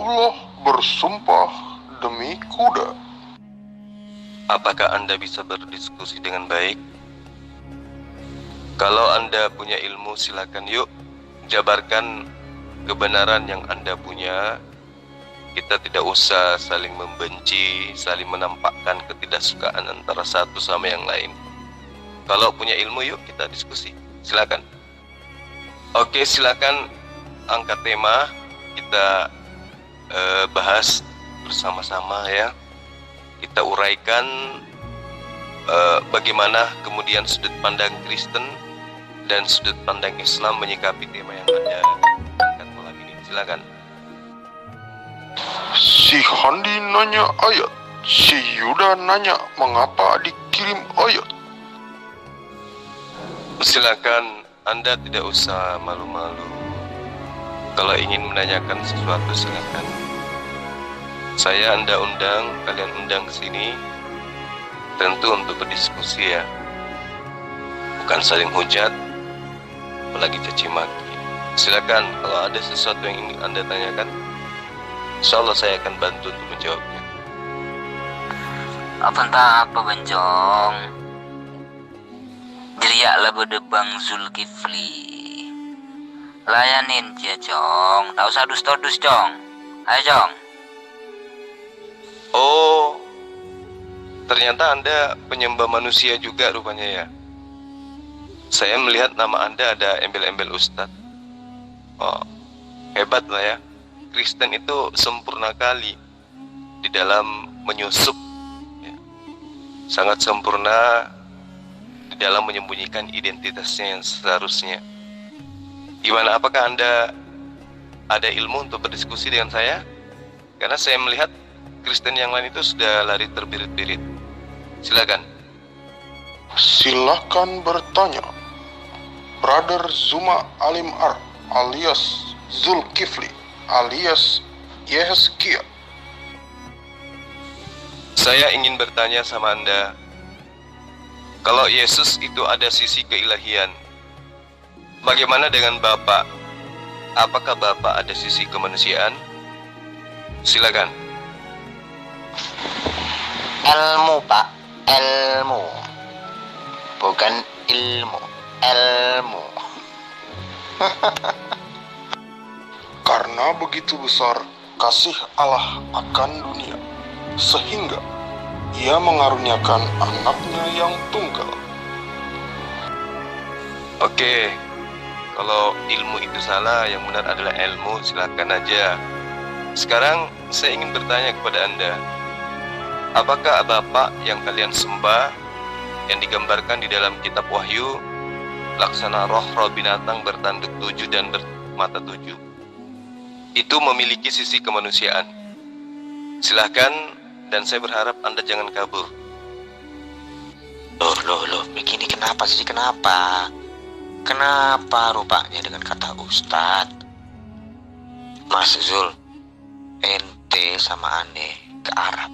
Allah bersumpah demi kuda. Apakah Anda bisa berdiskusi dengan baik? Kalau Anda punya ilmu, silakan yuk jabarkan kebenaran yang Anda punya. Kita tidak usah saling membenci, saling menampakkan ketidaksukaan antara satu sama yang lain. Kalau punya ilmu, yuk kita diskusi. Silakan. Oke, silakan angkat tema, kita bahas bersama-sama ya. Kita uraikan bagaimana kemudian sudut pandang Kristen dan sudut pandang Islam menyikapi tema yang Anda angkat malam ini. Silakan. Si Handi nanya ayat, si Yuda nanya mengapa dikirim ayat. Silakan, Anda tidak usah malu-malu. Kalau ingin menanyakan sesuatu, silakan. Saya Anda undang, kalian undang ke sini, tentu untuk berdiskusi ya. Bukan saling hujat, apalagi caci maki. Silakan, kalau ada sesuatu yang ingin Anda tanyakan, insya Allah saya akan bantu untuk menjawabnya. Apa Banjong? Jeriaklah bedebang Zulkifli. Layanin dia, Jong. Tak usah dus-todus, Jong. Ayo, Jong. Oh, ternyata Anda penyembah manusia juga rupanya ya. Saya melihat nama Anda ada embel-embel Ustadz. Oh, hebat lah ya. Kristen itu sempurna kali di dalam menyusup ya. Sangat sempurna di dalam menyembunyikan identitasnya yang seharusnya. Gimana, apakah Anda ada ilmu untuk berdiskusi dengan saya? Karena saya melihat Kristen yang lain itu sudah lari terbirit-birit. Silakan. Silakan bertanya. Brother Zuma Alim Ar alias Zulkifli alias Yehezkiel. Saya ingin bertanya sama Anda, kalau Yesus itu ada sisi keilahian, bagaimana dengan Bapak? Apakah Bapak ada sisi kemanusiaan? Silakan. Ilmu, Pak. Ilmu. Bukan ilmu. Ilmu. Karena begitu besar kasih Allah akan dunia, sehingga Ia mengaruniakan anaknya yang tunggal. Oke, kalau ilmu itu salah, yang benar adalah ilmu, silakan aja. Sekarang saya ingin bertanya kepada Anda, apakah Bapak yang kalian sembah, yang digambarkan di dalam kitab Wahyu, laksana roh binatang bertanduk 7 dan bermata 7, itu memiliki sisi kemanusiaan? Silahkan, dan saya berharap Anda jangan kabur. Loh, begini kenapa sih? Kenapa rupanya dengan kata Ustadz? Mas Zul, ente sama aneh ke Arab,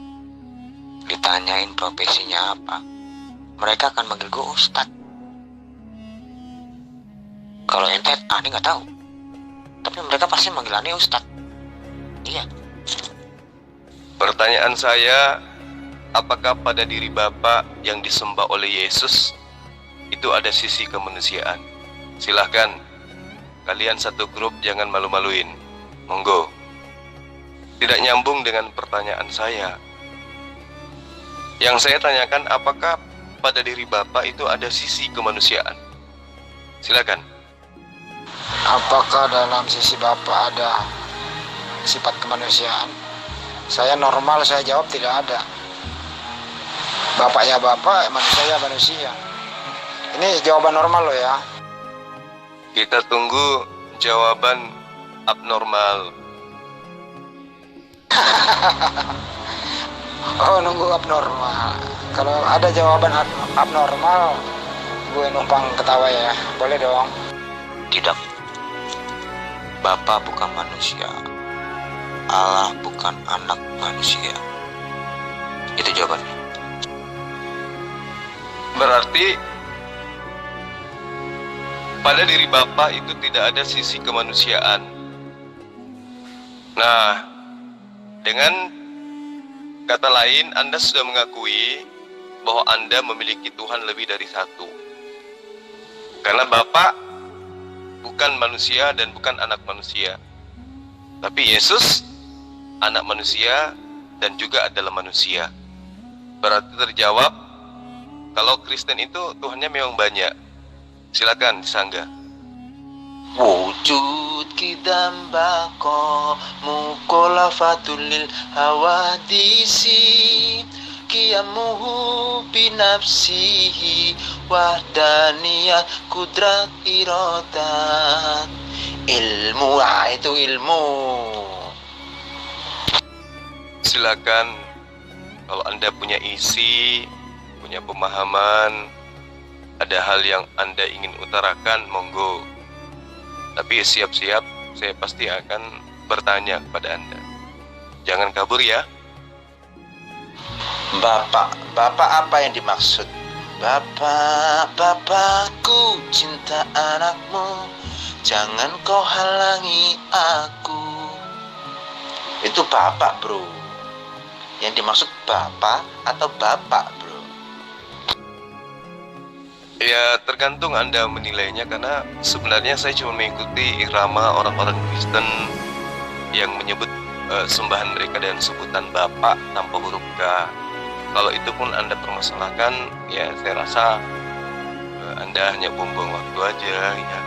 ditanyain profesinya apa, mereka akan manggil gue Ustadz. Kalau ente aneh nggak tahu, tapi mereka pasti manggil aneh Ustadz. Iya. Pertanyaan saya, apakah pada diri Bapak yang disembah oleh Yesus itu ada sisi kemanusiaan? Silahkan, kalian satu grup jangan malu-maluin. Monggo. Tidak nyambung dengan pertanyaan saya. Yang saya tanyakan, apakah pada diri Bapak itu ada sisi kemanusiaan? Silakan. Apakah dalam sisi Bapak ada sifat kemanusiaan? Saya normal, saya jawab tidak ada. Bapak ya Bapak, manusia ya manusia. Ini jawaban normal loh ya. Kita tunggu jawaban abnormal. Oh, nunggu abnormal. Kalau ada jawaban abnormal, gue numpang ketawa ya. Boleh dong. Tidak. Bapak bukan manusia. Allah bukan anak manusia. Itu jawabannya. Berarti pada diri Bapak itu tidak ada sisi kemanusiaan. Nah, Dengan kata lain, Anda sudah mengakui bahwa Anda memiliki Tuhan lebih dari satu. Karena Bapa bukan manusia dan bukan anak manusia. Tapi Yesus anak manusia dan juga adalah manusia. Berarti terjawab kalau Kristen itu Tuhannya memang banyak. Silakan disanggah. Wujud kita bako mukolafatul lil hawadisi qiyamuhu binafsihi wahdaniyah kudrat irodat. Ilmu, itu ilmu. Silakan kalau Anda punya isi, punya pemahaman, ada hal yang Anda ingin utarakan, monggo. Tapi siap-siap, saya pasti akan bertanya kepada Anda. Jangan kabur ya. Bapak apa yang dimaksud? Bapakku cinta anakmu, jangan kau halangi aku. Itu bapak, bro. Yang dimaksud bapak atau bapak, bro? Ya tergantung Anda menilainya, karena sebenarnya saya cuma mengikuti irama orang-orang Kristen yang menyebut sembahan mereka dengan sebutan Bapak tanpa huruf K. Kalau itu pun Anda permasalahkan, ya saya rasa Anda hanya buang-buang waktu aja ya.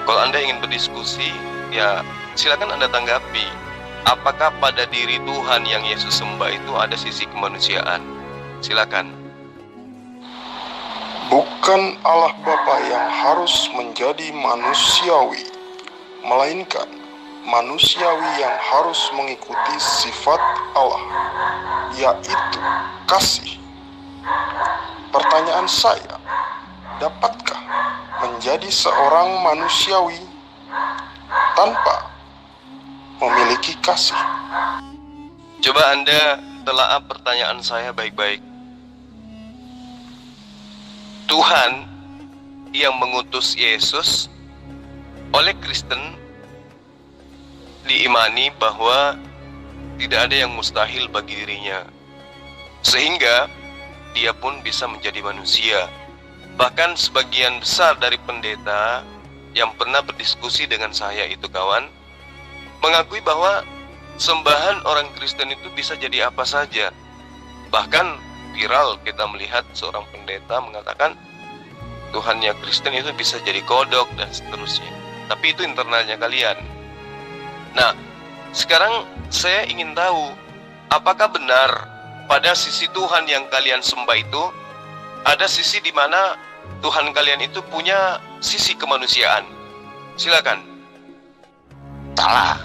Kalau Anda ingin berdiskusi, ya silakan Anda tanggapi. Apakah pada diri Tuhan yang Yesus sembah itu ada sisi kemanusiaan? Silakan. Bukan Allah Bapa yang harus menjadi manusiawi, melainkan manusiawi yang harus mengikuti sifat Allah, yaitu kasih. Pertanyaan saya, dapatkah menjadi seorang manusiawi tanpa memiliki kasih? Coba Anda telaah pertanyaan saya baik-baik. Tuhan yang mengutus Yesus oleh Kristen diimani bahwa tidak ada yang mustahil bagi dirinya, sehingga dia pun bisa menjadi manusia. Bahkan sebagian besar dari pendeta yang pernah berdiskusi dengan saya itu kawan, mengakui bahwa sembahan orang Kristen itu bisa jadi apa saja. Bahkan viral kita melihat seorang pendeta mengatakan Tuhannya Kristen itu bisa jadi kodok dan seterusnya. Tapi itu internalnya kalian. Nah, sekarang saya ingin tahu, apakah benar pada sisi Tuhan yang kalian sembah itu ada sisi di mana Tuhan kalian itu punya sisi kemanusiaan? Silakan. Salah.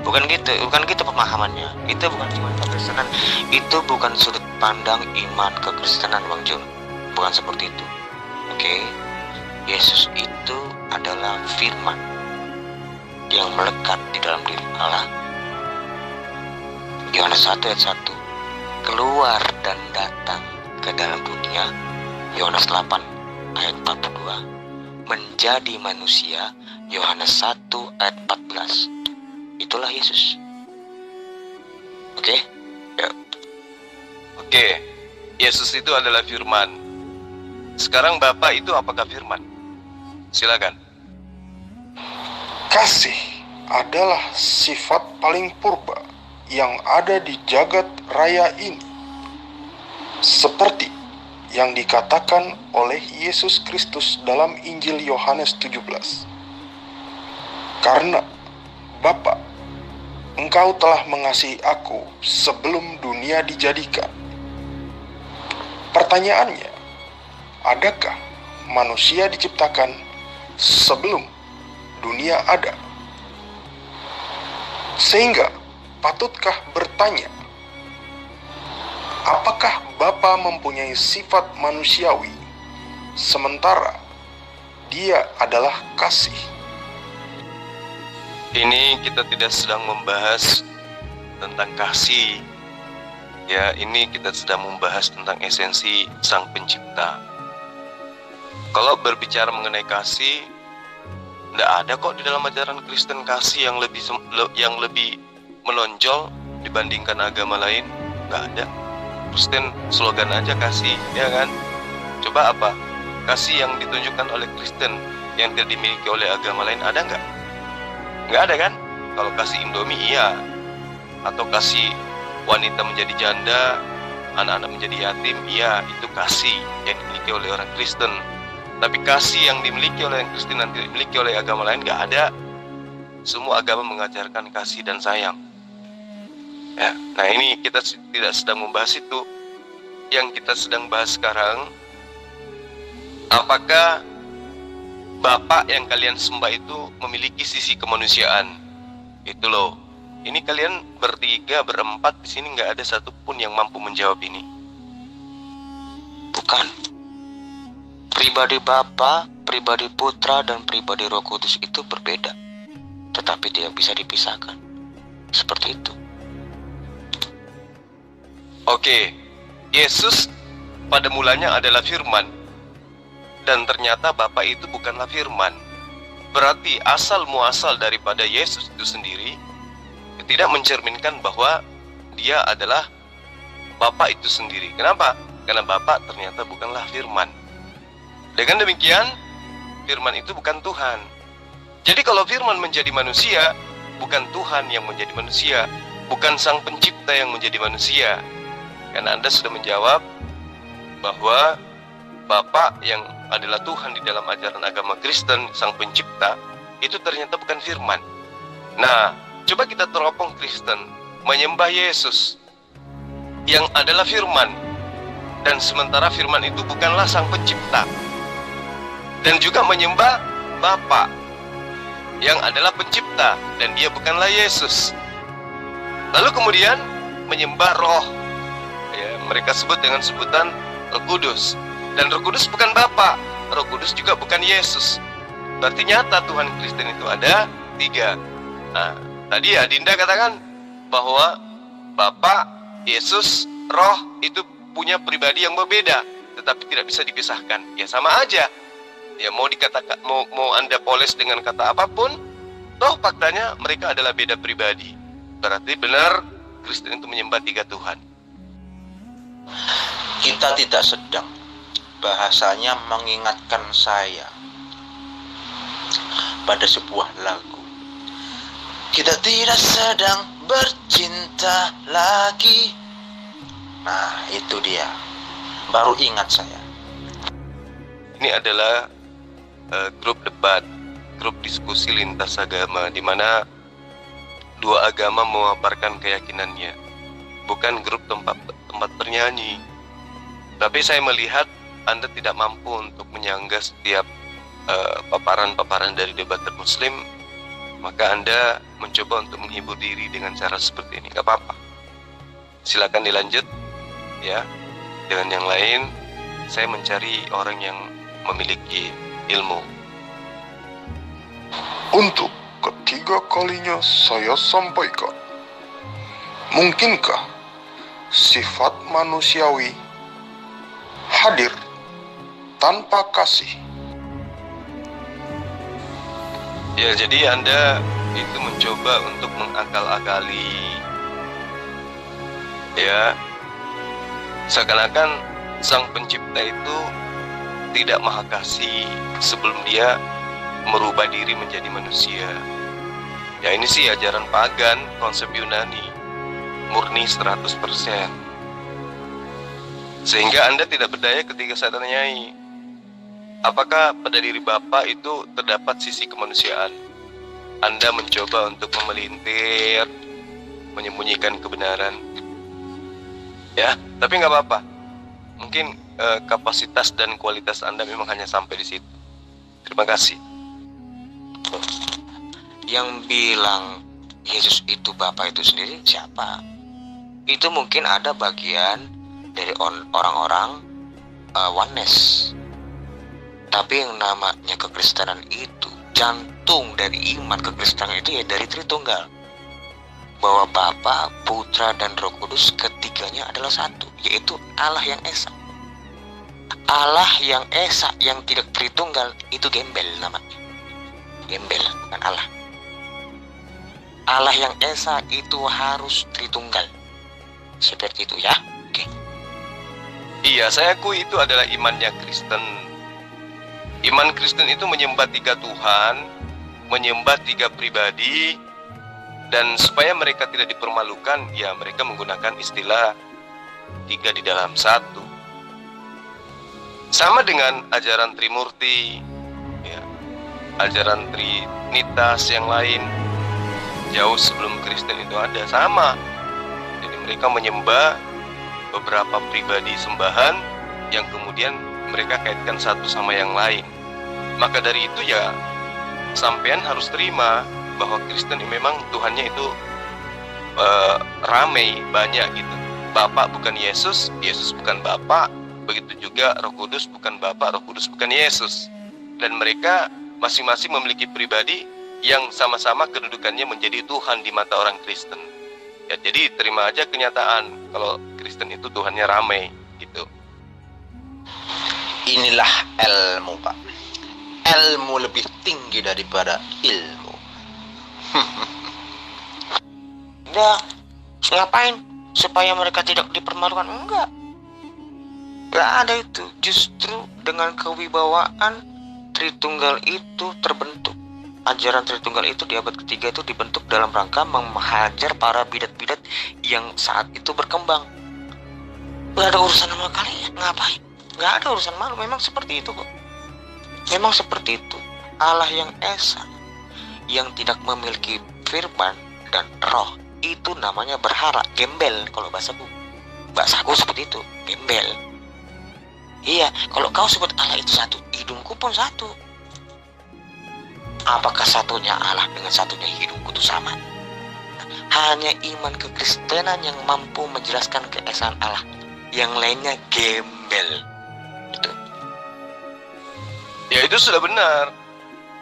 Bukan gitu pemahamannya. Itu bukan iman kekristenan. Itu bukan sudut pandang iman kekristenan, Bang Jun. Bukan seperti itu. Oke. Yesus itu adalah firman yang melekat di dalam diri Allah. Yohanes 1 ayat 1. Keluar dan datang ke dalam dunia. Yohanes 8 ayat 42. Menjadi manusia. Yohanes 1 ayat 14. Itulah Yesus. Oke? Ya. Oke, Yesus itu adalah firman. Sekarang Bapak itu apakah firman? Silakan. Kasih adalah sifat paling purba yang ada di jagat raya ini, seperti yang dikatakan oleh Yesus Kristus dalam Injil Yohanes 17. Karena Bapa, Engkau telah mengasihi aku sebelum dunia dijadikan. Pertanyaannya, adakah manusia diciptakan sebelum dunia ada? Sehingga patutkah bertanya, apakah Bapa mempunyai sifat manusiawi sementara Dia adalah kasih? Ini kita tidak sedang membahas tentang kasih. Ya, ini kita sedang membahas tentang esensi Sang Pencipta. Kalau berbicara mengenai kasih, tidak ada kok di dalam ajaran Kristen kasih yang lebih menonjol dibandingkan agama lain? Nggak ada. Kristen slogan aja kasih, ya kan? Coba apa? Kasih yang ditunjukkan oleh Kristen yang tidak dimiliki oleh agama lain ada nggak? Nggak ada kan? Kalau kasih Indomie iya, atau kasih wanita menjadi janda, anak-anak menjadi yatim, iya, itu kasih yang dimiliki oleh orang Kristen. Tapi kasih yang dimiliki oleh orang Kristen dan tidak dimiliki oleh agama lain nggak ada. Semua agama mengajarkan kasih dan sayang. Ya, nah ini kita tidak sedang membahas itu. Yang kita sedang bahas sekarang, apakah Bapak yang kalian sembah itu memiliki sisi kemanusiaan? Itu loh. Ini kalian bertiga, berempat di sini nggak ada satupun yang mampu menjawab ini. Bukan. Pribadi Bapa, pribadi Putra, dan pribadi Roh Kudus itu berbeda. Tetapi tidak bisa dipisahkan. Seperti itu. Oke, Yesus pada mulanya adalah firman. Dan ternyata Bapa itu bukanlah firman. Berarti asal muasal daripada Yesus itu sendiri tidak mencerminkan bahwa dia adalah Bapa itu sendiri. Kenapa? Karena Bapa ternyata bukanlah firman. Dengan demikian, firman itu bukan Tuhan. Jadi kalau firman menjadi manusia, bukan Tuhan yang menjadi manusia, bukan Sang Pencipta yang menjadi manusia. Karena Anda sudah menjawab bahwa Bapa yang adalah Tuhan di dalam ajaran agama Kristen, Sang Pencipta, itu ternyata bukan firman. Nah, coba kita teropong Kristen menyembah Yesus yang adalah firman, dan sementara firman itu bukanlah Sang Pencipta, dan juga menyembah Bapa yang adalah pencipta dan dia bukanlah Yesus. Lalu kemudian menyembah Roh, ya, mereka sebut dengan sebutan Roh Kudus, dan Roh Kudus bukan Bapa, Roh Kudus juga bukan Yesus. Berarti nyata Tuhan Kristen itu ada tiga. Nah, tadi ya Dinda katakan bahwa Bapa, Yesus, Roh itu punya pribadi yang berbeda, tetapi tidak bisa dipisahkan. Ya sama aja. Ya mau dikatakan mau Anda poles dengan kata apapun, toh faktanya mereka adalah beda pribadi. Berarti benar Kristen itu menyembah tiga Tuhan. Kita tidak sedang, bahasanya mengingatkan saya pada sebuah lagu. Kita tidak sedang bercinta lagi. Nah, itu dia. Baru ingat saya. Ini adalah grup debat, grup diskusi lintas agama, di mana dua agama memaparkan keyakinannya. Bukan grup tempat bernyanyi. Tapi saya melihat Anda tidak mampu untuk menyanggah setiap paparan-paparan dari debater Muslim, maka Anda mencoba untuk menghibur diri dengan cara seperti ini. Gak apa-apa, silakan dilanjut ya. Dengan yang lain, saya mencari orang yang memiliki ilmu. Untuk ketiga kalinya saya sampaikan, mungkinkah sifat manusiawi hadir tanpa kasih? Ya, jadi Anda itu mencoba untuk mengakal-akali, ya, seakan-akan Sang Pencipta itu tidak maha kasih sebelum dia merubah diri menjadi manusia. Ya, ini sih ajaran pagan, konsep Yunani, murni 100%. Sehingga Anda tidak berdaya ketika saya tanyai, apakah pada diri Bapa itu terdapat sisi kemanusiaan? Anda mencoba untuk memelintir, menyembunyikan kebenaran. Ya, tapi nggak apa-apa. Mungkin kapasitas dan kualitas Anda memang hanya sampai di situ. Terima kasih. Yang bilang Yesus itu Bapa itu sendiri siapa? Itu mungkin ada bagian dari orang-orang oneness. Tapi yang namanya kekristenan itu, jantung dari iman kekristenan itu ya dari Tritunggal. Bahwa Bapa, Putra, dan Roh Kudus ketiganya adalah satu, yaitu Allah yang Esa. Allah yang Esa yang tidak Tritunggal itu gembel namanya. Gembel, bukan Allah. Allah yang Esa itu harus Tritunggal. Seperti itu ya. Oke. Iya, saya akui itu adalah imannya Kristen. Iman Kristen itu menyembah 3 Tuhan, menyembah 3 pribadi, dan supaya mereka tidak dipermalukan, ya mereka menggunakan istilah 3 di dalam 1. Sama dengan ajaran Trimurti, ya, ajaran Trinitas yang lain, jauh sebelum Kristen itu ada, sama. Jadi mereka menyembah beberapa pribadi sembahan yang kemudian mereka kaitkan satu sama yang lain. Maka dari itu ya sampean harus terima bahwa Kristen memang Tuhannya itu ramai, banyak gitu. Bapak bukan Yesus, Yesus bukan Bapak. Begitu juga Roh Kudus bukan Bapak, Roh Kudus bukan Yesus. Dan mereka masing-masing memiliki pribadi yang sama-sama kedudukannya menjadi Tuhan di mata orang Kristen. Ya, jadi terima aja kenyataan kalau Kristen itu Tuhannya ramai gitu. Inilah ilmu, Pak. Ilmu lebih tinggi daripada ilmu. Udah, ngapain? Supaya mereka tidak dipermalukan? Enggak. Enggak ada itu. Justru dengan kewibawaan Tritunggal itu terbentuk. Ajaran Tritunggal itu di abad ketiga itu dibentuk dalam rangka menghajar para bidat-bidat yang saat itu berkembang. Enggak ada urusan sama kalian. Ngapain? Enggak ada urusan malu. Memang seperti itu kok. Memang seperti itu. Allah yang Esa, yang tidak memiliki firman dan roh, itu namanya berhala, gembel kalau bahasaku. Bahasaku seperti itu, gembel. Iya, kalau kau sebut Allah itu satu, hidungku pun satu. Apakah satunya Allah dengan satunya hidungku itu sama? Hanya iman kekristenan yang mampu menjelaskan keesaan Allah. Yang lainnya gembel. Itu. Ya itu sudah benar.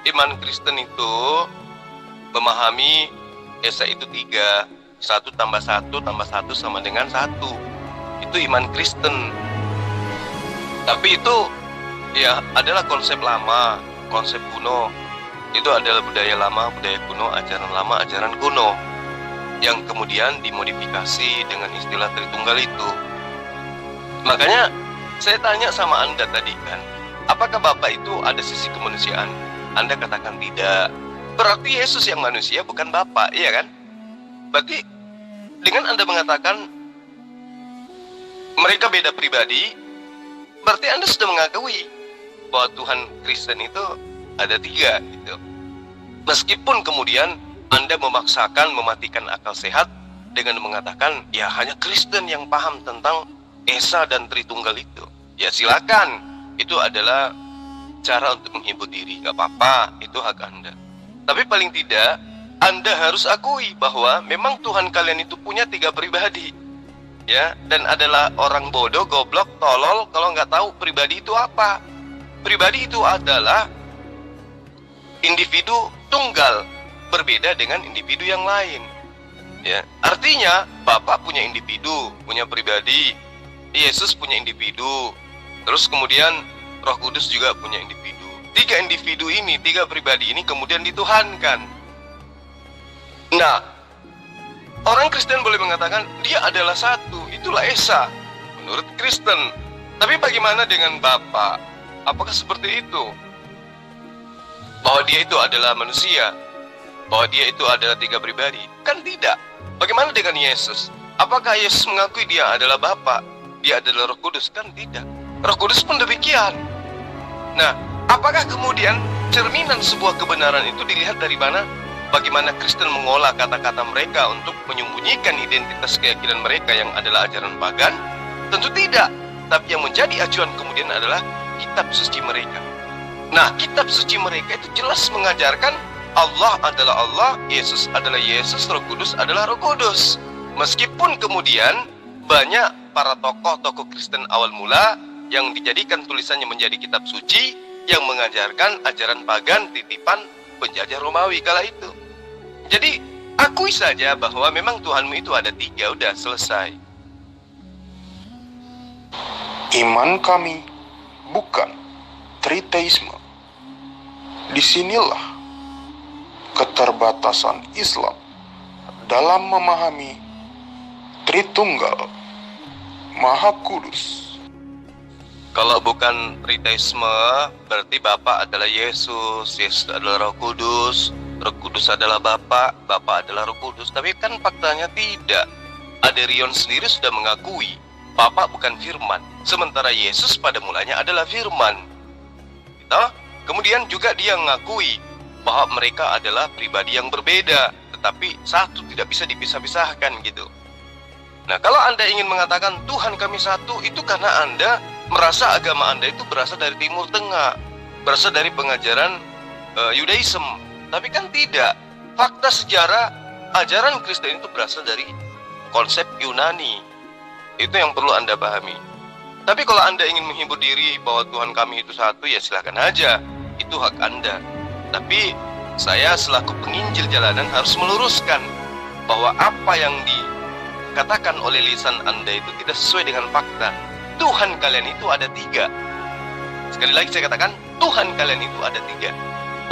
Iman Kristen itu memahami Esa itu 3. 1 tambah 1 tambah 1 sama dengan 1. Itu iman Kristen. Tapi itu ya adalah konsep lama, konsep kuno. Itu adalah budaya lama, budaya kuno, ajaran lama, ajaran kuno, yang kemudian dimodifikasi dengan istilah Tritunggal itu. Makanya saya tanya sama Anda tadi kan, apakah Bapak itu ada sisi kemanusiaan? Anda katakan tidak. Berarti Yesus yang manusia bukan Bapak, iya kan? Berarti dengan Anda mengatakan mereka beda pribadi, berarti Anda sudah mengakui bahwa Tuhan Kristen itu ada 3 gitu. Meskipun kemudian Anda memaksakan mematikan akal sehat dengan mengatakan ya hanya Kristen yang paham tentang Esa dan Tritunggal itu. Ya silakan, itu adalah cara untuk menghibur diri, gak apa-apa, itu hak Anda. Tapi paling tidak Anda harus akui bahwa memang Tuhan kalian itu punya 3 pribadi, ya, dan adalah orang bodoh, goblok, tolol kalau nggak tahu pribadi itu apa. Pribadi itu adalah individu tunggal, berbeda dengan individu yang lain. Ya, artinya Bapak punya individu, punya pribadi, Yesus punya individu, terus kemudian Roh Kudus juga punya individu. 3 individu ini, 3 pribadi ini kemudian dituhankan. Nah, orang Kristen boleh mengatakan dia adalah satu, itulah Esa menurut Kristen. Tapi bagaimana dengan Bapak? Apakah seperti itu? Bahwa dia itu adalah manusia, bahwa dia itu adalah 3 pribadi? Kan tidak. Bagaimana dengan Yesus? Apakah Yesus mengakui dia adalah Bapa, dia adalah Roh Kudus? Kan tidak. Roh Kudus pun demikian. Nah, apakah kemudian cerminan sebuah kebenaran itu dilihat dari mana? Bagaimana Kristen mengolah kata-kata mereka untuk menyembunyikan identitas keyakinan mereka yang adalah ajaran pagan? Tentu tidak. Tapi yang menjadi acuan kemudian adalah kitab suci mereka. Nah, kitab suci mereka itu jelas mengajarkan Allah adalah Allah, Yesus adalah Yesus, Roh Kudus adalah Roh Kudus. Meskipun kemudian banyak para tokoh-tokoh Kristen awal mula yang dijadikan tulisannya menjadi kitab suci yang mengajarkan ajaran pagan titipan penjajah Romawi kala itu. Jadi akui saja bahwa memang Tuhanmu itu ada 3, udah selesai. Iman kami bukan triteisme. Disinilah keterbatasan Islam dalam memahami Tritunggal Maha Kudus. Kalau bukan triteisme, berarti Bapa adalah Yesus, Yesus adalah Roh Kudus adalah Bapa adalah Roh Kudus. Tapi kan faktanya tidak. Aderion sendiri sudah mengakui Bapa bukan firman, sementara Yesus pada mulanya adalah firman. Gitu? Kemudian juga dia mengakui bahwa mereka adalah pribadi yang berbeda, tetapi satu tidak bisa dipisah-pisahkan gitu. Nah, kalau Anda ingin mengatakan Tuhan kami satu, itu karena Anda merasa agama Anda itu berasal dari Timur Tengah, berasal dari pengajaran Yudaism. Tapi kan tidak. Fakta sejarah, ajaran Kristen itu berasal dari konsep Yunani. Itu yang perlu Anda pahami. Tapi kalau Anda ingin menghibur diri bahwa Tuhan kami itu satu, ya silakan aja. Itu hak Anda. Tapi saya selaku penginjil jalanan harus meluruskan bahwa apa yang dikatakan oleh lisan Anda itu tidak sesuai dengan fakta. Tuhan kalian itu ada 3. Sekali lagi saya katakan, Tuhan kalian itu ada 3.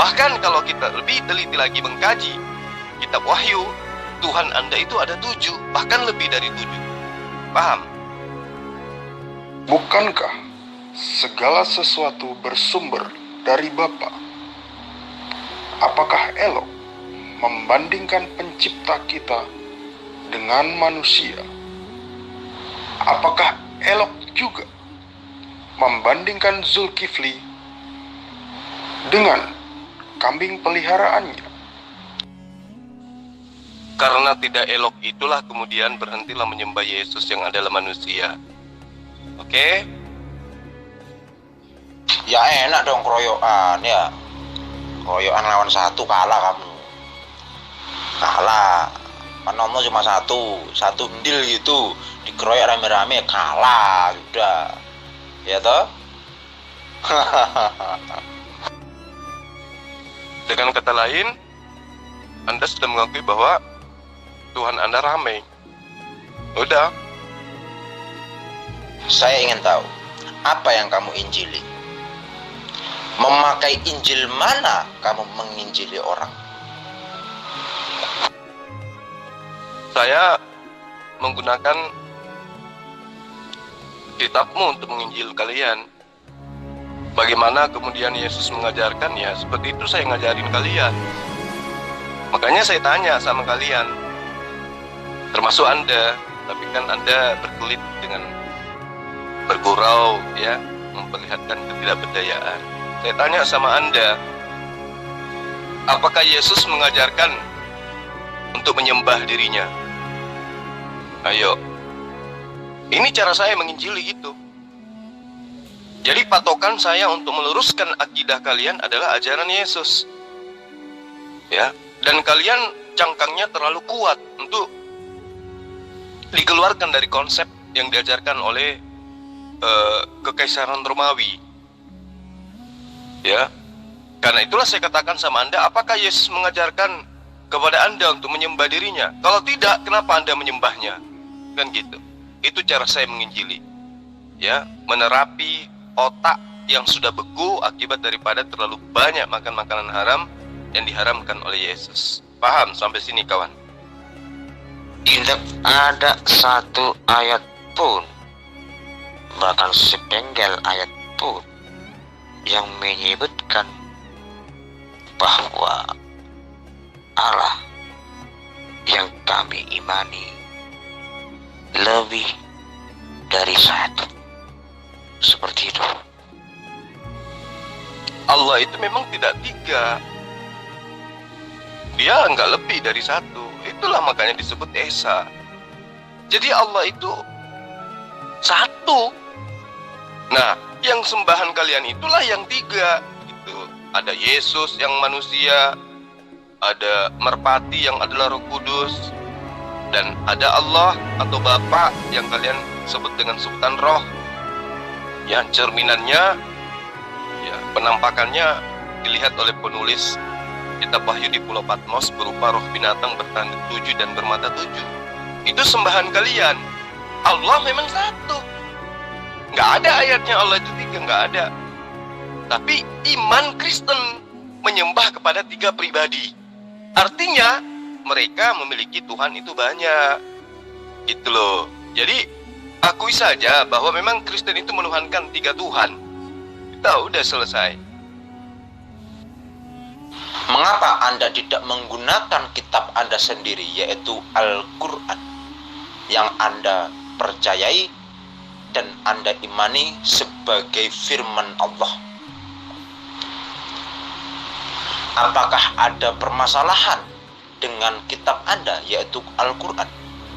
Bahkan kalau kita lebih teliti lagi mengkaji kitab Wahyu, Tuhan Anda itu ada 7, bahkan lebih dari 7. Paham? Bukankah segala sesuatu bersumber dari Bapa? Apakah elok membandingkan pencipta kita dengan manusia? Apakah elok juga membandingkan Zulkifli dengan kambing peliharaannya? Karena tidak elok itulah kemudian berhentilah menyembah Yesus yang adalah manusia. Oke? Ya enak dong keroyokan ya. Keroyokan lawan 1 kalah kamu. Kalah. Panono cuma 1 ndil gitu. Dikeroyok rame-rame kalah sudah. Ya toh? Dengan kata lain, Anda sudah mengakui bahwa Tuhan Anda ramai. Udah. Saya ingin tahu, apa yang kamu injili? Memakai Injil mana kamu menginjili orang? Saya menggunakan kitabmu untuk menginjil kalian. Bagaimana kemudian Yesus mengajarkan, ya seperti itu saya ngajarin kalian. Makanya saya tanya sama kalian, termasuk Anda, tapi kan Anda berkelit dengan bergurau, ya, memperlihatkan ketidakberdayaan. Saya tanya sama Anda, apakah Yesus mengajarkan untuk menyembah dirinya? Ayo, ini cara saya menginjili gitu. Jadi patokan saya untuk meluruskan akidah kalian adalah ajaran Yesus, ya. Dan kalian cangkangnya terlalu kuat untuk dikeluarkan dari konsep yang diajarkan oleh Kekaisaran Romawi, ya. Karena itulah saya katakan sama Anda, apakah Yesus mengajarkan kepada Anda untuk menyembah dirinya? Kalau tidak, kenapa Anda menyembahnya? Kan gitu. Itu cara saya menginjili, ya, menerapi otak yang sudah beku akibat daripada terlalu banyak makan makanan haram yang diharamkan oleh Yesus. Paham sampai sini kawan? Tidak ada satu ayat pun, bahkan sepenggal ayat pun, yang menyebutkan bahwa Allah yang kami imani lebih dari 1. Seperti itu. Allah itu memang tidak 3. Dia enggak lebih dari 1. Itulah makanya disebut Esa. Jadi Allah itu 1. Nah, yang sembahan kalian itulah yang 3. Itu ada Yesus yang manusia, ada merpati yang adalah Roh Kudus, dan ada Allah atau Bapa yang kalian sebut dengan sebutan Roh. Ya, cerminannya, ya, penampakannya dilihat oleh penulis kitab Wahyu di Pulau Patmos berupa roh binatang bertanduk 7 dan bermata 7. Itu sembahan kalian. Allah memang 1. Nggak ada ayatnya Allah itu 3, nggak ada. Tapi iman Kristen menyembah kepada 3 pribadi. Artinya mereka memiliki Tuhan itu banyak. Gitu loh. Jadi akui saja bahwa memang Kristen itu menuhankan 3 Tuhan. Kita udah selesai. Mengapa Anda tidak menggunakan kitab Anda sendiri, yaitu Al-Quran, yang Anda percayai dan Anda imani sebagai firman Allah? Apakah ada permasalahan dengan kitab Anda, yaitu Al-Quran?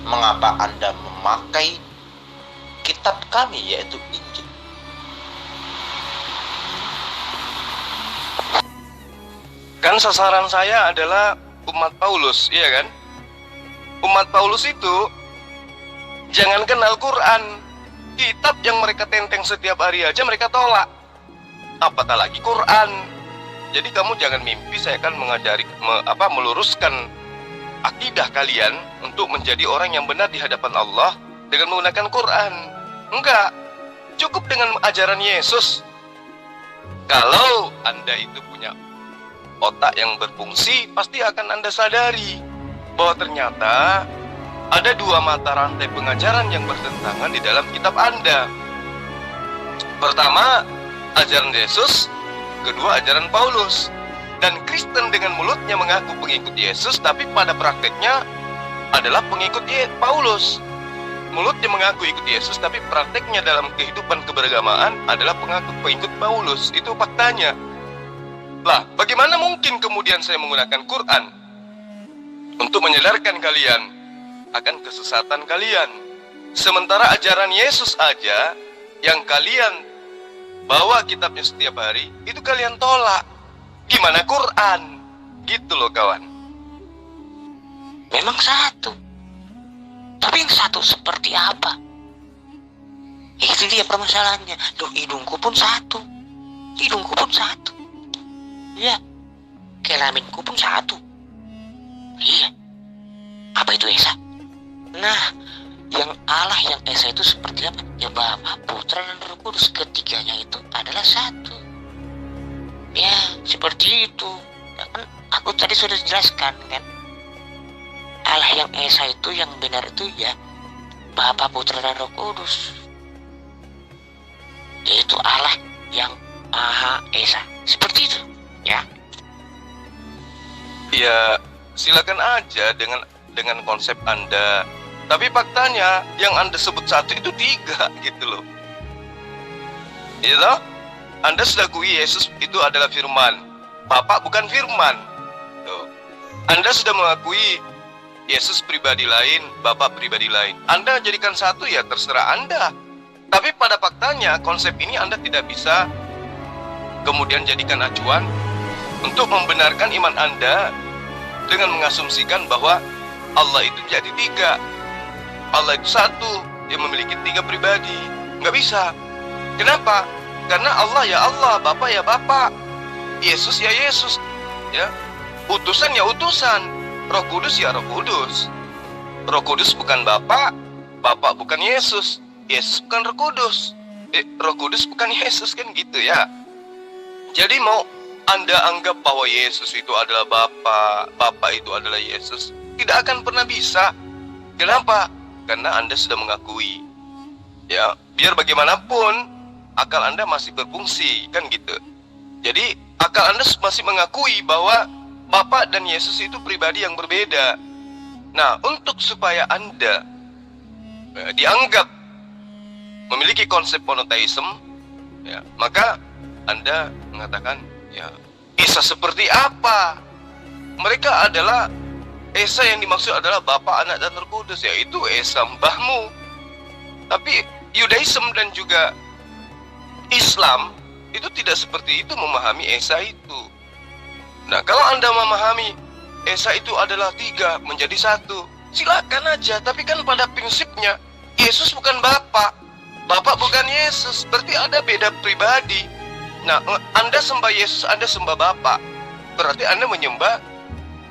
Mengapa Anda memakai kitab kami, yaitu Injil? Kan sasaran saya adalah umat Paulus, iya kan? Umat Paulus itu jangankan Al-Quran, kitab yang mereka tenteng setiap hari aja mereka tolak, apatah lagi Quran. Jadi kamu jangan mimpi saya akan meluruskan akidah kalian untuk menjadi orang yang benar di hadapan Allah dengan menggunakan Quran. Enggak, cukup dengan ajaran Yesus. Kalau Anda itu punya otak yang berfungsi, pasti akan Anda sadari bahwa ternyata ada 2 mata rantai pengajaran yang bertentangan di dalam kitab Anda. Pertama, ajaran Yesus. Kedua, ajaran Paulus. Dan Kristen dengan mulutnya mengaku pengikut Yesus, tapi pada prakteknya adalah pengikut Paulus. Mulutnya mengaku ikut Yesus, tapi prakteknya dalam kehidupan keberagamaan adalah pengikut Paulus. Itu faktanya. Lah, bagaimana mungkin kemudian saya menggunakan Quran untuk menyadarkan kalian akan kesesatan kalian, sementara ajaran Yesus aja yang kalian bawa kitabnya setiap hari itu kalian tolak? Gimana Quran? Gitu loh kawan. Memang satu, tapi yang satu seperti apa? Itu dia permasalahannya. Loh, hidungku pun satu, iya, kelaminku pun satu, iya. Apa itu Esa? Nah, yang Allah yang Esa itu seperti apa? Ya Bapa, Putra dan Roh Kudus, ketiganya itu adalah satu. Ya, seperti itu. Ya, kan aku tadi sudah jelaskan kan. Allah yang Esa itu yang benar itu ya Bapa, Putra dan Roh Kudus. Yaitu Allah yang Maha Esa. Seperti itu, ya. Ya, silakan aja dengan konsep Anda. Tapi faktanya yang Anda sebut satu itu 3 gitu loh. Iya toh? Anda sudah akui Yesus itu adalah firman. Bapak bukan firman. Tuh. Anda sudah mengakui Yesus pribadi lain, Bapak pribadi lain. Anda jadikan satu, ya terserah Anda. Tapi pada faktanya konsep ini Anda tidak bisa kemudian jadikan acuan untuk membenarkan iman Anda dengan mengasumsikan bahwa Allah itu jadi 3. Allah itu satu, dia memiliki 3 pribadi. Nggak bisa. Kenapa? Karena Allah ya Allah, Bapa ya Bapa, Yesus ya Yesus, ya, utusan ya utusan, Roh Kudus ya Roh Kudus. Roh Kudus bukan Bapa, Bapa bukan Yesus, Yesus bukan Roh Kudus, Roh Kudus bukan Yesus, kan gitu ya. Jadi mau Anda anggap bahwa Yesus itu adalah Bapa, Bapa itu adalah Yesus, tidak akan pernah bisa. Kenapa? Karena Anda sudah mengakui. Ya, biar bagaimanapun akal Anda masih berfungsi, kan gitu. Jadi akal Anda masih mengakui bahwa Bapa dan Yesus itu pribadi yang berbeda. Nah, untuk supaya Anda dianggap memiliki konsep monoteisme, ya, maka Anda mengatakan, ya, Esa seperti apa? Mereka adalah Esa yang dimaksud adalah Bapa, Anak, dan Roh Kudus, yaitu Esa mbahmu. Tapi Yudaism dan juga Islam itu tidak seperti itu memahami Esa itu. Nah, kalau Anda memahami Esa itu adalah 3 menjadi 1, silakan aja. Tapi kan pada prinsipnya Yesus bukan Bapa, Bapa bukan Yesus, berarti ada beda pribadi. Nah, Anda sembah Yesus, Anda sembah Bapa, berarti Anda menyembah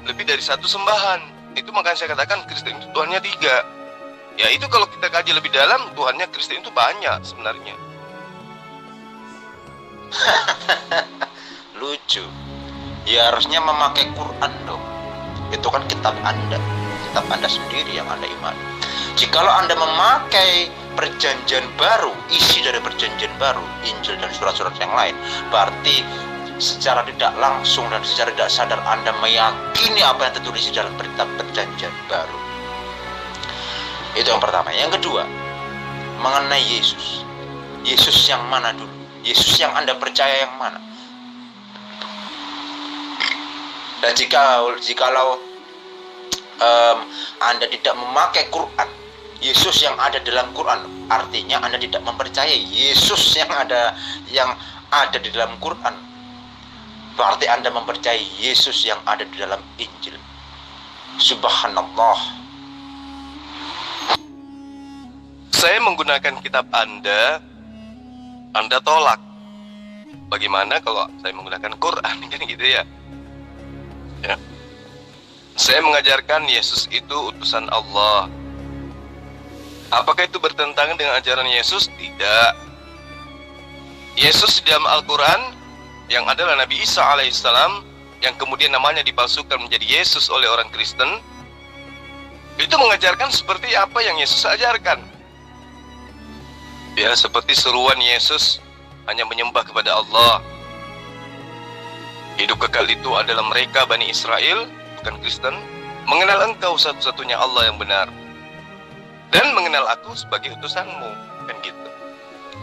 lebih dari 1 sembahan. Itu makanya saya katakan Kristen itu Tuhannya 3. Ya, itu kalau kita kaji lebih dalam, Tuhannya Kristen itu banyak sebenarnya. Lucu. Ya harusnya memakai Quran dong. itu kan kitab Anda sendiri yang Anda imani. Jikalau Anda memakai perjanjian baru, isi dari perjanjian baru, Injil dan surat-surat yang lain, berarti secara tidak langsung dan secara tidak sadar Anda meyakini apa yang tertulis di dalam kitab perjanjian baru. Itu yang pertama. Yang kedua, mengenai Yesus. Yesus yang mana dulu? Yesus yang Anda percaya yang mana? Dan jikalau Anda tidak memakai Quran, Yesus yang ada dalam Quran, artinya Anda tidak mempercayai Yesus yang ada di dalam Quran. Berarti Anda mempercayai Yesus yang ada di dalam Injil. Subhanallah. Saya menggunakan kitab Anda tolak. Bagaimana kalau saya menggunakan Quran, kan gitu ya? Ya. Saya mengajarkan Yesus itu utusan Allah. Apakah itu bertentangan dengan ajaran Yesus? Tidak. Yesus di dalam Al-Quran yang adalah Nabi Isa alaihissalam, yang kemudian namanya dipalsukan menjadi Yesus oleh orang Kristen, itu mengajarkan seperti apa yang Yesus ajarkan. Ya, seperti seruan Yesus hanya menyembah kepada Allah. Hidup kekal itu adalah mereka Bani Israel, bukan Kristen, mengenal engkau satu-satunya Allah yang benar, dan mengenal aku sebagai utusanmu, kan gitu.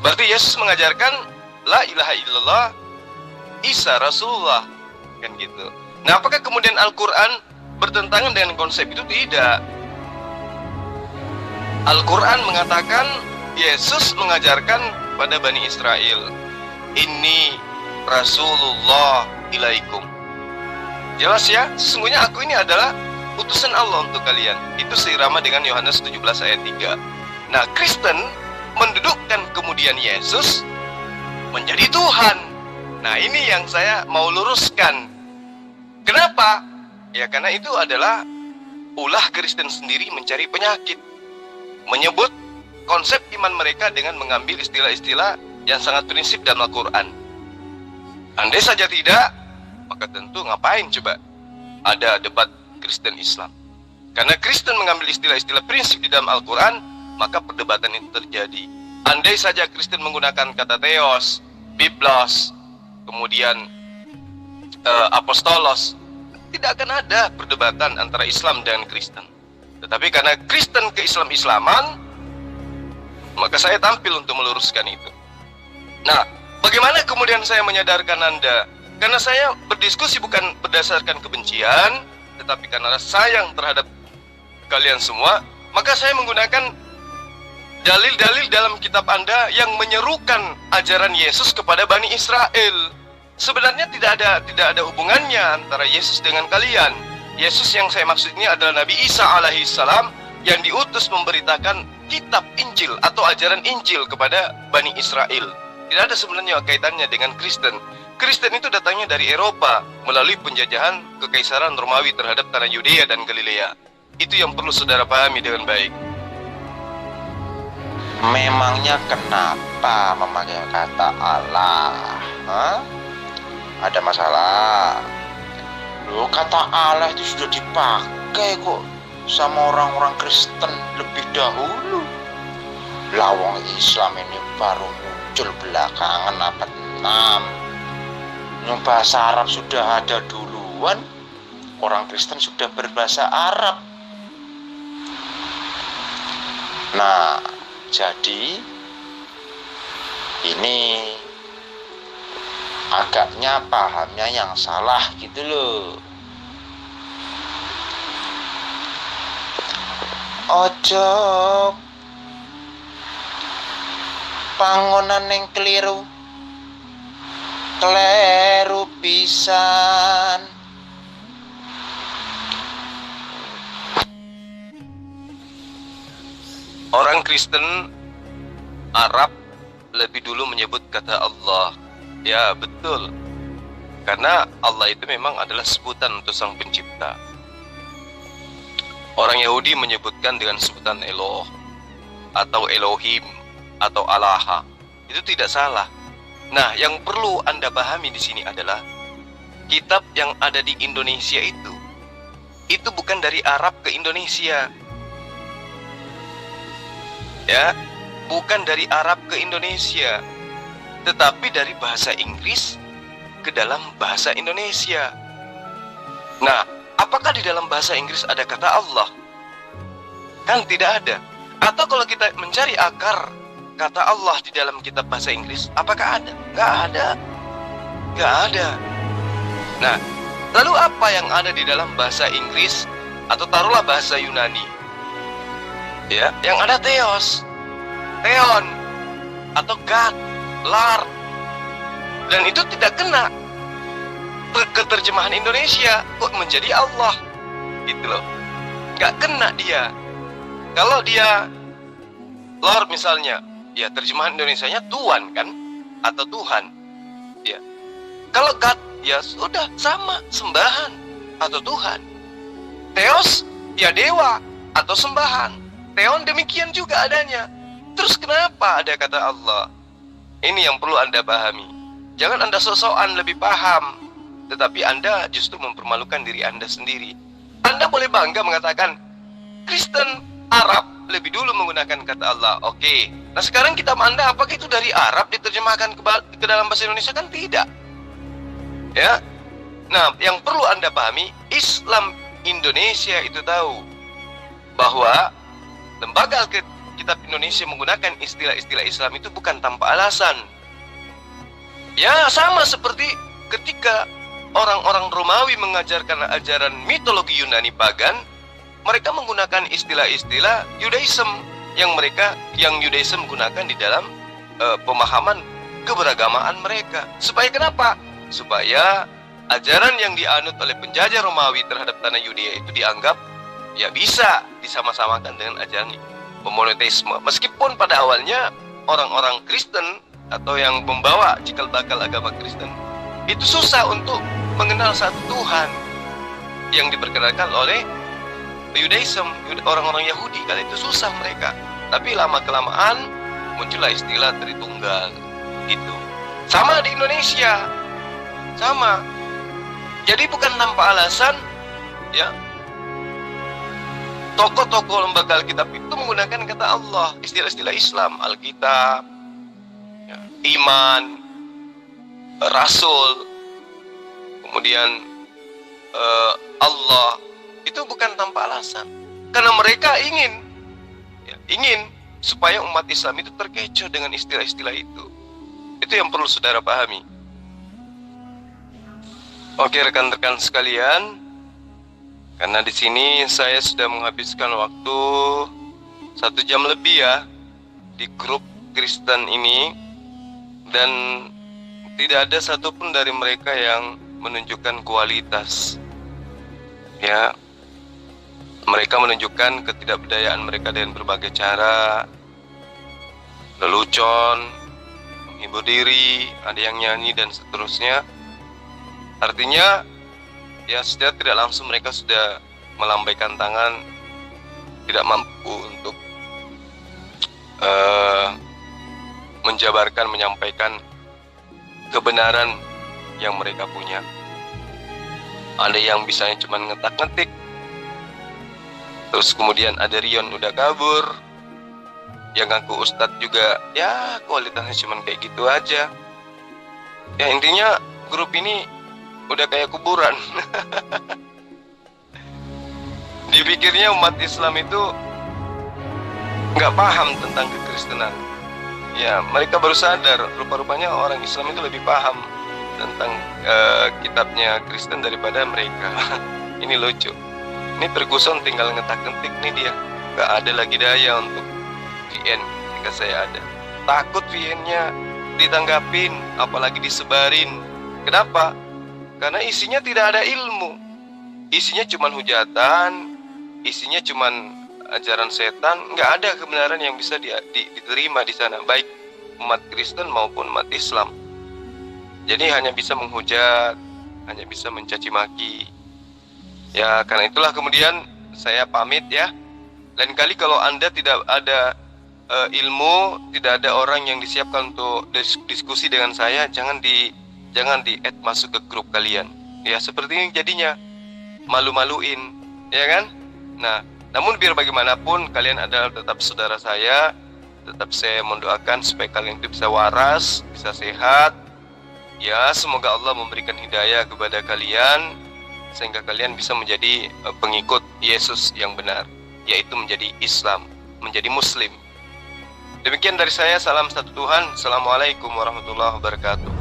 Berarti Yesus mengajarkan la ilaha illallah, Isa Rasulullah, kan gitu. Nah, apakah kemudian Al-Quran bertentangan dengan konsep itu? Tidak. Al-Quran mengatakan Yesus mengajarkan pada Bani Israel, ini Rasulullah ilaikum. Jelas ya, sesungguhnya aku ini adalah utusan Allah untuk kalian. Itu seirama dengan Yohanes 17 ayat 3. Nah, Kristen mendudukkan kemudian Yesus menjadi Tuhan. Nah, ini yang saya mau luruskan. Kenapa? Ya, karena itu adalah ulah Kristen sendiri mencari penyakit, menyebut konsep iman mereka dengan mengambil istilah-istilah yang sangat prinsip dalam Al-Quran. Andai saja tidak, maka tentu ngapain coba ada debat Kristen Islam. Karena Kristen mengambil istilah-istilah prinsip di dalam Al-Quran, maka perdebatan itu terjadi. Andai saja Kristen menggunakan kata theos, biblos, kemudian apostolos, tidak akan ada perdebatan antara Islam dan Kristen. Tetapi karena Kristen ke Islam-Islaman, maka saya tampil untuk meluruskan itu. Nah, bagaimana kemudian saya menyadarkan Anda? Karena saya berdiskusi bukan berdasarkan kebencian, tetapi karena sayang terhadap kalian semua, maka saya menggunakan dalil-dalil dalam kitab Anda yang menyerukan ajaran Yesus kepada Bani Israel. Sebenarnya tidak ada hubungannya antara Yesus dengan kalian. Yesus yang saya maksud ini adalah Nabi Isa alaihissalam yang diutus memberitakan kitab Injil atau ajaran Injil kepada Bani Israel. Tidak ada sebenarnya kaitannya dengan Kristen. Kristen itu datangnya dari Eropa melalui penjajahan Kekaisaran Romawi terhadap tanah Yudea dan Galilea. Itu yang perlu saudara pahami dengan baik. Memangnya kenapa memakai kata Allah? Hah? Ada masalah? Loh, kata Allah itu sudah dipakai kok sama orang-orang Kristen lebih dahulu. Lawang Islam ini baru muncul belakangan abad 6. Yang bahasa Arab sudah ada duluan. Orang Kristen sudah berbahasa Arab. Nah, jadi ini agaknya pahamnya yang salah gitu loh. Ojo pangonan yang keliru pisan. Orang Kristen Arab lebih dulu menyebut kata Allah. Ya, betul. Karena Allah itu memang adalah sebutan untuk Sang Pencipta. Orang Yahudi menyebutkan dengan sebutan Eloh atau Elohim atau Allah. Itu tidak salah. Nah, yang perlu Anda pahami di sini adalah kitab yang ada di Indonesia itu itu bukan dari Arab ke Indonesia. Ya, bukan dari Arab ke Indonesia, tetapi dari bahasa Inggris ke dalam bahasa Indonesia. Nah, apakah di dalam bahasa Inggris ada kata Allah? Kan tidak ada. Atau kalau kita mencari akar kata Allah di dalam kitab bahasa Inggris, apakah ada? Nggak ada. Nggak ada. Nah, lalu apa yang ada di dalam bahasa Inggris atau taruhlah bahasa Yunani? Ya, yang ada theos, theon, atau God, Lord. Dan itu tidak kena keterjemahan Indonesia, kok menjadi Allah, gitu loh. Nggak kena dia. Kalau dia Lord misalnya, ya terjemahan Indonesianya Tuhan kan, atau Tuhan. Ya. Kalau God, ya sudah sama, sembahan atau Tuhan. Theos, ya dewa atau sembahan. Theon demikian juga adanya. Terus kenapa ada kata Allah? Ini yang perlu Anda pahami. Jangan Anda sok-sokan lebih paham, tetapi Anda justru mempermalukan diri Anda sendiri. Anda boleh bangga mengatakan Kristen Arab lebih dulu menggunakan kata Allah. Oke. Nah sekarang kitab Anda apakah itu dari Arab diterjemahkan ke dalam bahasa Indonesia? Kan tidak. Ya. Nah, yang perlu Anda pahami, Islam Indonesia itu tahu bahwa lembaga Kitab Indonesia menggunakan istilah-istilah Islam itu bukan tanpa alasan. Ya, sama seperti ketika orang-orang Romawi mengajarkan ajaran mitologi Yunani pagan, mereka menggunakan istilah-istilah Yudaism yang Yudaism gunakan di dalam pemahaman keberagamaan mereka. Supaya kenapa? Supaya ajaran yang dianut oleh penjajah Romawi terhadap tanah Yudea itu dianggap ya bisa disama-samakan dengan ajaran monoteisme. Meskipun pada awalnya orang-orang Kristen atau yang membawa cikal bakal agama Kristen itu susah untuk mengenal satu Tuhan yang diperkenalkan oleh Yudaism, orang-orang Yahudi. Kali itu susah mereka. Tapi lama-kelamaan muncullah istilah Tritunggal gitu. Sama di Indonesia. Sama. Jadi bukan tanpa alasan ya, tokoh-tokoh lembaga Alkitab itu menggunakan kata Allah, istilah-istilah Islam, Alkitab, ya, iman, Rasul, kemudian Allah, itu bukan tanpa alasan. Karena mereka ingin supaya umat Islam itu terkecoh dengan istilah-istilah itu. Itu yang perlu saudara pahami. Oke rekan-rekan sekalian, karena di sini saya sudah menghabiskan waktu 1 jam lebih ya di grup Kristen ini, dan tidak ada satupun dari mereka yang menunjukkan kualitas. Ya, mereka menunjukkan ketidakberdayaan mereka dengan berbagai cara, lelucon, menghibur diri, ada yang nyanyi dan seterusnya. Artinya ya secara tidak langsung mereka sudah melambaikan tangan, tidak mampu untuk menjabarkan, menyampaikan kebenaran yang mereka punya. Ada yang bisanya cuma ngetak-ngetik, terus kemudian ada Rion udah kabur, yang ngaku ustadz juga ya kualitasnya cuma kayak gitu aja. Ya intinya grup ini udah kayak kuburan. Dipikirnya umat Islam itu nggak paham tentang kekristenan. Ya mereka baru sadar rupa-rupanya orang Islam itu lebih paham tentang kitabnya Kristen daripada mereka. Ini lucu. Ini Ferguson tinggal ngetak-ngetik nih dia. Nggak ada lagi daya untuk VN ketika saya ada. Takut VN-nya ditanggapin, apalagi disebarin. Kenapa? Karena isinya tidak ada ilmu. Isinya cuman hujatan, isinya cuman ajaran setan, nggak ada kebenaran yang bisa diterima di sana, baik umat Kristen maupun umat Islam. Jadi hanya bisa menghujat, hanya bisa mencaci maki. Ya karena itulah kemudian saya pamit ya. Lain kali kalau Anda tidak ada ilmu, tidak ada orang yang disiapkan untuk diskusi dengan saya, jangan di-add masuk ke grup kalian. Ya seperti ini jadinya, malu-maluin. ya kan? Nah, namun biar bagaimanapun kalian adalah tetap saudara saya. Tetap saya mendoakan supaya kalian itu bisa waras, bisa sehat. Ya, semoga Allah memberikan hidayah kepada kalian sehingga kalian bisa menjadi pengikut Yesus yang benar, yaitu menjadi Islam, menjadi Muslim. Demikian dari saya, salam satu Tuhan. Assalamualaikum warahmatullahi wabarakatuh.